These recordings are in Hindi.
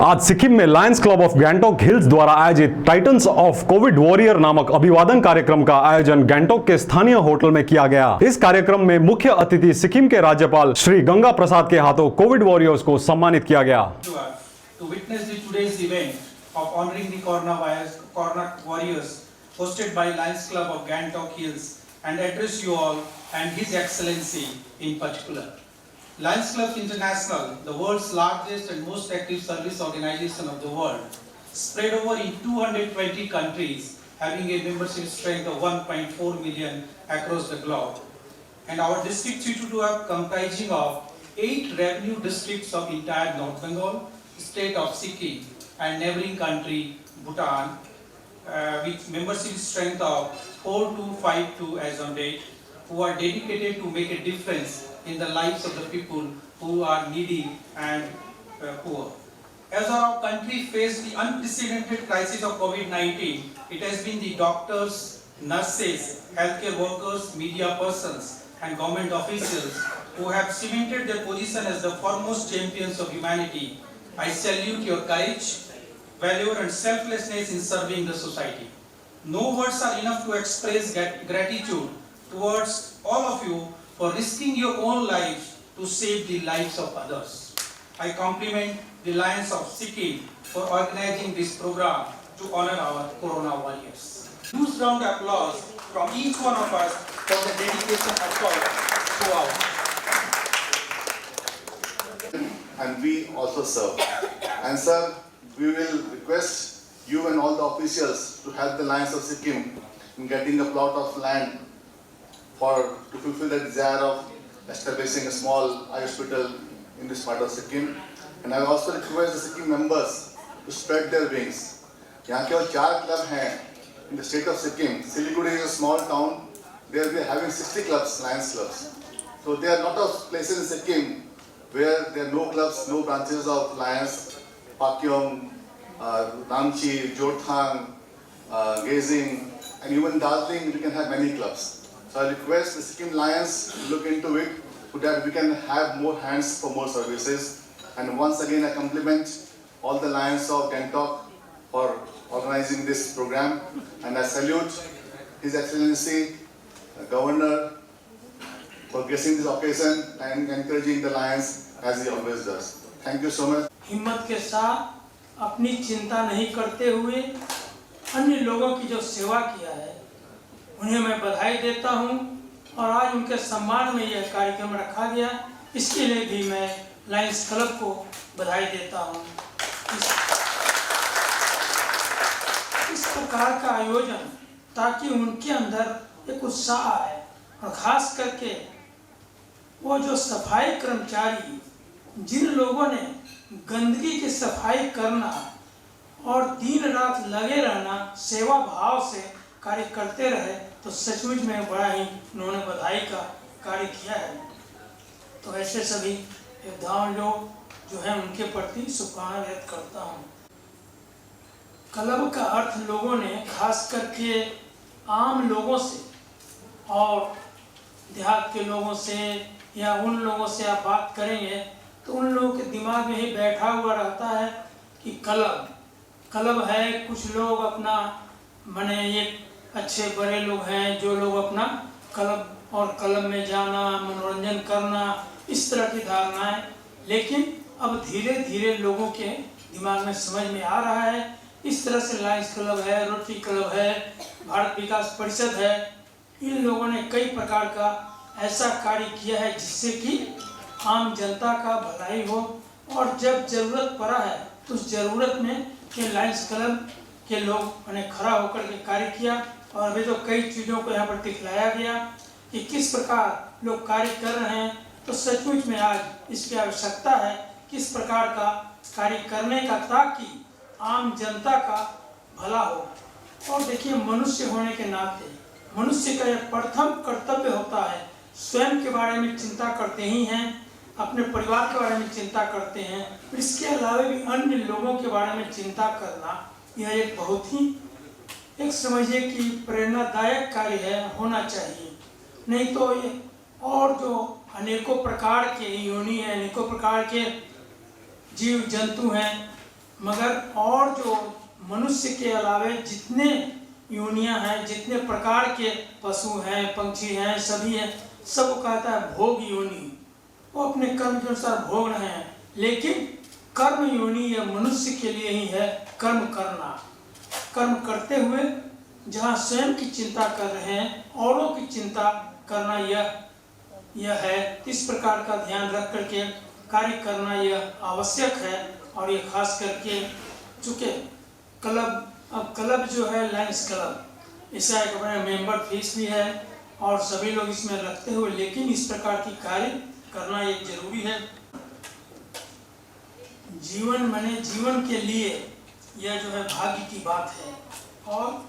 आज सिक्किम में Lions club of Gangtok hills द्वारा आयोजित टाइटन्स ऑफ कोविड वॉरियर नामक अभिवादन कार्यक्रम का आयोजन गैंगटॉक के स्थानीय होटल में किया गया। इस कार्यक्रम में मुख्य अतिथि सिक्किम के राज्यपाल श्री गंगा प्रसाद के हाथों कोविड वॉरियर्स को सम्मानित किया गया। To witness today's event of honoring the Corona warriors hosted by Lions Club of Gangtok Hills and address you all and His Excellency in particular. Lions Club International, the world's largest and most active service organization of the world, spread over in 220 countries, having a membership strength of 1.4 million across the globe. And our district Chittoor are comprising of 8 revenue districts of entire North Bengal, state of Sikkim and neighboring country Bhutan, with membership strength of 4252 as on date, who are dedicated to make a difference in the lives of the people who are needy and poor. As our country faced the unprecedented crisis of COVID-19, it has been the doctors, nurses, healthcare workers, media persons and government officials who have cemented their position as the foremost champions of humanity. I salute your courage, valor and selflessness in serving the society. No words are enough to express gratitude towards all of you for risking your own lives to save the lives of others. I compliment the Lions of Sikkim for organizing this program to honor our Corona warriors. Huge round of applause from each one of us for the dedication of throughout. And we also serve. And sir, we will request you and all the officials to help the Lions of Sikkim in getting a plot of land to fulfill the desire of establishing a small eye hospital in this part of Sikkim. And I also request the Sikkim members to spread their wings. यहाँ केवल 4 clubs हैं in the state of Sikkim. Siliguri is a small town. There we are having 60 clubs, Lions clubs. So there are a lot of places in Sikkim where there are no clubs, no branches of Lions. Pakyong, Ramchi, Jorthang, Gazing, and even Darjeeling, we can have many clubs. So I request the Sikkim Lions to look into it so that we can have more hands for more services. And once again, I compliment all the Lions of Gangtok for organizing this program. And I salute His Excellency, the Governor, for gracing this occasion and encouraging the Lions as he always does. Thank you so much. हिम्मत के साथ अपनी चिंता नहीं करते हुए अन्य लोगों की जो सेवा किया है उन्हें मैं बधाई देता हूं और आज उनके सम्मान में यह कार्यक्रम रखा गया, इसके लिए भी मैं लायंस क्लब को बधाई देता हूं। इस प्रकार का आयोजन ताकि उनके अंदर एक उत्साह आए और खास करके वो जो सफाई कर्मचारी जिन लोगों ने गंदगी की सफाई करना और दिन रात लगे रहना सेवा भाव से कार्य करते रहे, तो सचमुच में बड़ा ही उन्होंने बधाई का कार्य किया है। तो ऐसे सभी योद्धाओं लोग जो है उनके प्रति शुभकामनाएं व्यक्त करता हूँ। क्लब का अर्थ लोगों ने खास करके आम लोगों से और देहात के लोगों से या उन लोगों से आप बात करेंगे तो उन लोगों के दिमाग में ही बैठा हुआ रहता है कि क्लब है, कुछ लोग अपना माने ये अच्छे बड़े लोग हैं जो लोग अपना क्लब और क्लब में जाना, मनोरंजन करना, इस तरह की धारणाएं। लेकिन अब धीरे धीरे लोगों के दिमाग में समझ में आ रहा है। इस तरह से लायंस क्लब है, रोटरी क्लब है, भारत विकास परिषद है, इन लोगों ने कई प्रकार का ऐसा कार्य किया है जिससे कि आम जनता का भलाई हो। और जब जरूरत पड़ा है तो उस जरूरत में के लायंस क्लब के लोग ने खड़ा होकर के कार्य किया। और अभी तो कई चीज़ों को यहाँ पर दिखलाया गया कि किस प्रकार लोग कार्य कर रहे हैं। तो सचमुच में आज इसकी आवश्यकता है किस प्रकार का कार्य करने का ताकि आम जनता का भला हो। और देखिए, मनुष्य होने के नाते मनुष्य का यह प्रथम कर्तव्य होता है, स्वयं के बारे में चिंता करते ही हैं, अपने परिवार के बारे में चिंता करते हैं, इसके अलावा भी अन्य लोगों के बारे में चिंता करना यह एक बहुत ही एक समझिए कि प्रेरणादायक कार्य है, होना चाहिए। नहीं तो ये और जो अनेकों प्रकार के योनि हैं, अनेकों प्रकार के जीव जंतु हैं, मगर और जो मनुष्य के अलावे जितने योनियां हैं, जितने प्रकार के पशु हैं, पंछी हैं, सभी हैं, सबको कहता है भोग योनि। वो अपने कर्म के अनुसार भोग रहे हैं, लेकिन कर्म योनि यह मनुष्य के लिए ही है, कर्म करना। कर्म करते हुए जहाँ स्वयं की चिंता कर रहे हैं, औरों की चिंता करना यह है। इस प्रकार का ध्यान रख करके कार्य करना यह आवश्यक है। और ये खास करके चूँकि क्लब जो है लायंस क्लब, इसका एक अपना मेंबर फीस भी है और सभी लोग इसमें रखते हुए, लेकिन इस प्रकार की कार्य करना एक जरूरी है। जीवन के लिए यह जो है भाग्य की बात है और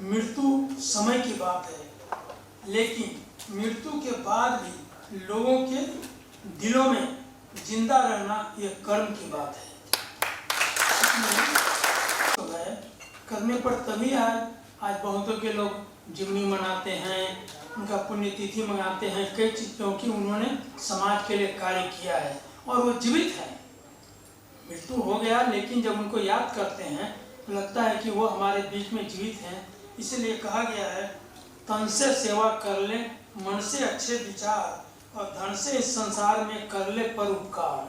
मृत्यु समय की बात है, लेकिन मृत्यु के बाद भी लोगों के दिलों में जिंदा रहना यह कर्म की बात है। तो है करने पर तभी आज बहुतों के लोग जीवनी मनाते हैं, उनका पुण्यतिथि मनाते हैं, कई चीज, क्योंकि उन्होंने समाज के लिए कार्य किया है और वो जीवित है। मृत्यु हो गया, लेकिन जब उनको याद करते हैं तो लगता है कि वो हमारे बीच में जीवित हैं। इसलिए कहा गया है, तन से सेवा कर ले, मन से अच्छे विचार, और धन से इस संसार में कर ले परोपकार।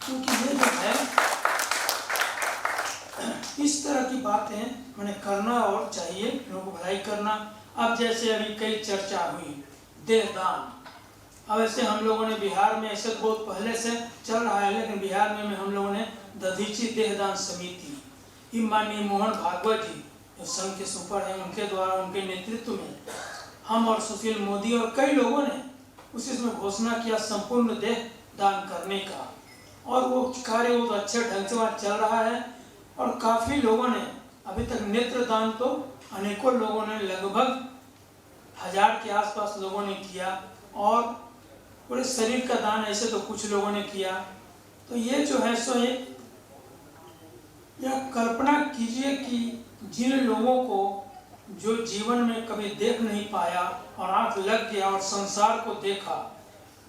क्योंकि ये जो है इस तरह की बातें मैंने करना और चाहिए, लोगों को भलाई करना। अब जैसे अभी कई चर्चा हुई देहदान, अब ऐसे हम लोगों ने बिहार में, ऐसे बहुत पहले से चल रहा है, लेकिन बिहार में हम लोगों ने दधीची देहदान समिति, माननीय मोहन भागवत जी जो संघ के सुपर हैं, उनके द्वारा, उनके नेतृत्व में हम और सुशील मोदी और कई लोगों ने उसमें घोषणा किया संपूर्ण देह दान करने का। और वो कार्य बहुत अच्छे ढंग से वहाँ चल रहा है और काफ़ी लोगों ने अभी तक नेत्र दान तो अनेकों लोगों ने, लगभग 1000 के आसपास लोगों ने किया, और पूरे शरीर का दान ऐसे तो कुछ लोगों ने किया। तो ये जो है सो एक, यह कल्पना कीजिए कि जिन लोगों को जो जीवन में कभी देख नहीं पाया और आंख लग गया और संसार को देखा,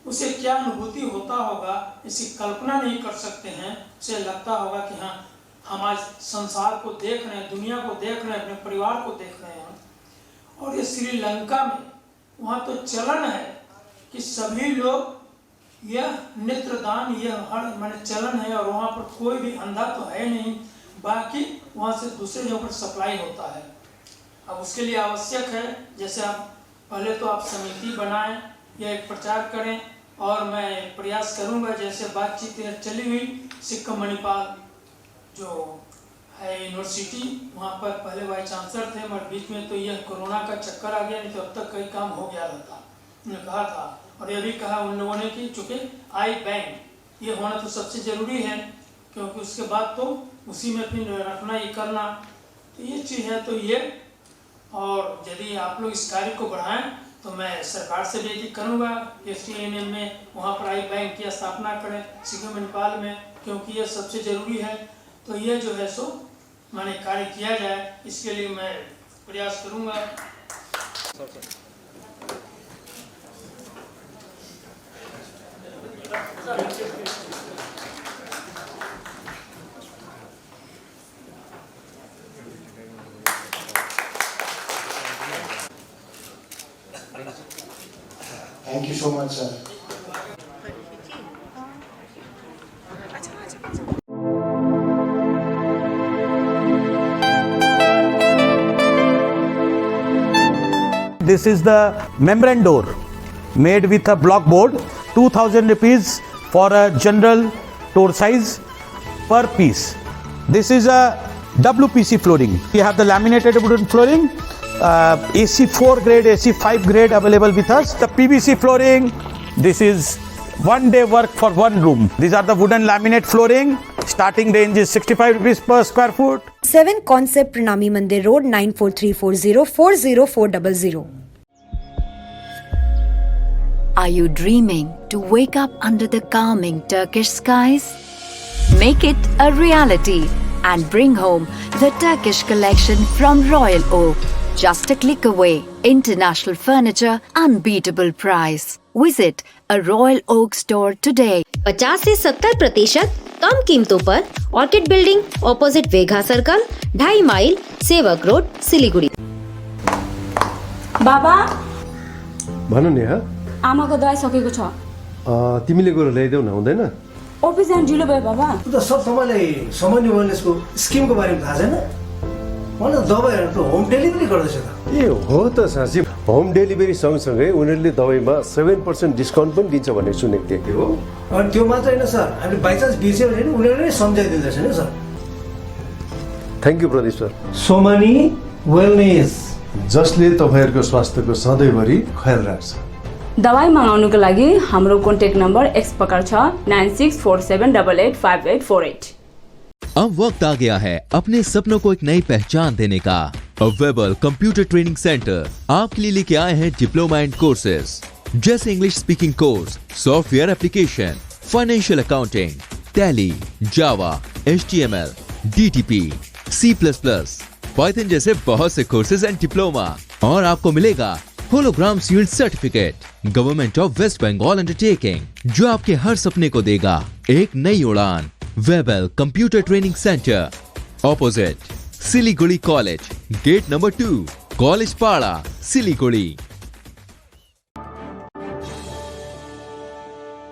उसे क्या अनुभूति होता होगा, इसकी कल्पना नहीं कर सकते हैं। उसे लगता होगा कि हाँ, हम आज संसार को देख रहे हैं, दुनिया को देख रहे हैं, अपने परिवार को देख रहे हैं। और ये श्रीलंका में वहाँ तो चलन है कि सभी लोग यह नेत्रदान, यह हर माने चलन है, और वहाँ पर कोई भी अंधा तो है नहीं, बाकी वहाँ से दूसरे जगह पर सप्लाई होता है। अब उसके लिए आवश्यक है, जैसे आप पहले तो आप समिति बनाएं या एक प्रचार करें, और मैं प्रयास करूंगा, जैसे बातचीत चली हुई सिक्किम मणिपाल जो है यूनिवर्सिटी, वहाँ पर पहले वाइस चांसलर थे, मगर बीच में तो यह कोरोना का चक्कर आ गया, नहीं तो अब तक कई काम हो गया रहता, उन्होंने कहा था। और ये भी कहा उन लोगों ने कि चूँकि आई बैंक ये होना तो सबसे ज़रूरी है, क्योंकि उसके बाद तो उसी में फिर रखना ये करना, तो ये चीज़ है। तो ये, और यदि आप लोग इस कार्य को बढ़ाएं तो मैं सरकार से भी करूँगा STNM में वहाँ पर आई बैंक की स्थापना करें सिक्किम मणिपाल में, क्योंकि ये सबसे ज़रूरी है। तो ये जो है सो माने कार्य किया जाए, इसके लिए मैं प्रयास करूँगा। Thank you so much, sir. This is the membrane door made with a block board, 2000 rupees for a general door size per piece. This is a WPC flooring. We have the laminated wooden flooring, AC4 grade, AC5 grade available with us. The PVC flooring, this is one day work for one room. These are the wooden laminate flooring. Starting range is 65 rupees per square foot. 7 Concept Pranami Mandir Road 94340 40400. Are you dreaming to wake up under the calming Turkish skies? Make it a reality and bring home the Turkish collection from Royal Oak. Just a click away. International furniture, unbeatable price. Visit a Royal Oak store today. 50 से 70% कम कीमतों पर Orchid building opposite Vega circle 2.5 mile Sevoke road Siliguri. बाबा भन नि हा आमाको दबाई सकेको छ। तिमीले गएर ल्याइदेऊ न हुँदैन? अफिस जान ढिलो भयो बाबा। त सर तपाईँलाई सामान्य वेलनेसको स्किमको बारेमा थाहा छैन? मलाई दबाईहरू त होम डेलिभरी गर्दैछ त। ए हो त साँच्ची, होम डेलिभरी सँगसँगै उनीहरूले दबाईमा 7% डिस्काउन्ट पनि दिन्छ भन्ने सुनेको थिएँ। हो अनि त्यो मात्र होइन सर, हामीले बाइचान्स बिर्स्यो भने उनीहरूले नै सम्झाइदिँदैछ नि sir. Thank you Pradeep sir. Somani wellness, जसले तपाईँहरूको स्वास्थ्यको सधैँभरि ख्याल राख्छ। दबाई मगाउनुको लागि हाम्रो कन्ट्याक्ट नम्बर एक्स प्रकार छ 9647885848। अब वक्त आ गया है अपने सपनों को एक नई पहचान देने का। वेबल कंप्यूटर ट्रेनिंग सेंटर आपके लिए लेके आए हैं डिप्लोमा एंड कोर्सेज जैसे English speaking course, software application, financial accounting, Tally, Java, HTML, DTP, C++, Python जैसे बहुत से कोर्सेज एंड डिप्लोमा। और आपको मिलेगा hologram sealed certificate government of West Bengal undertaking, जो आपके हर सपने को देगा एक नई उड़ान। Webel computer training centre opposite Siliguri college, gate number 2, College Para, Siliguri.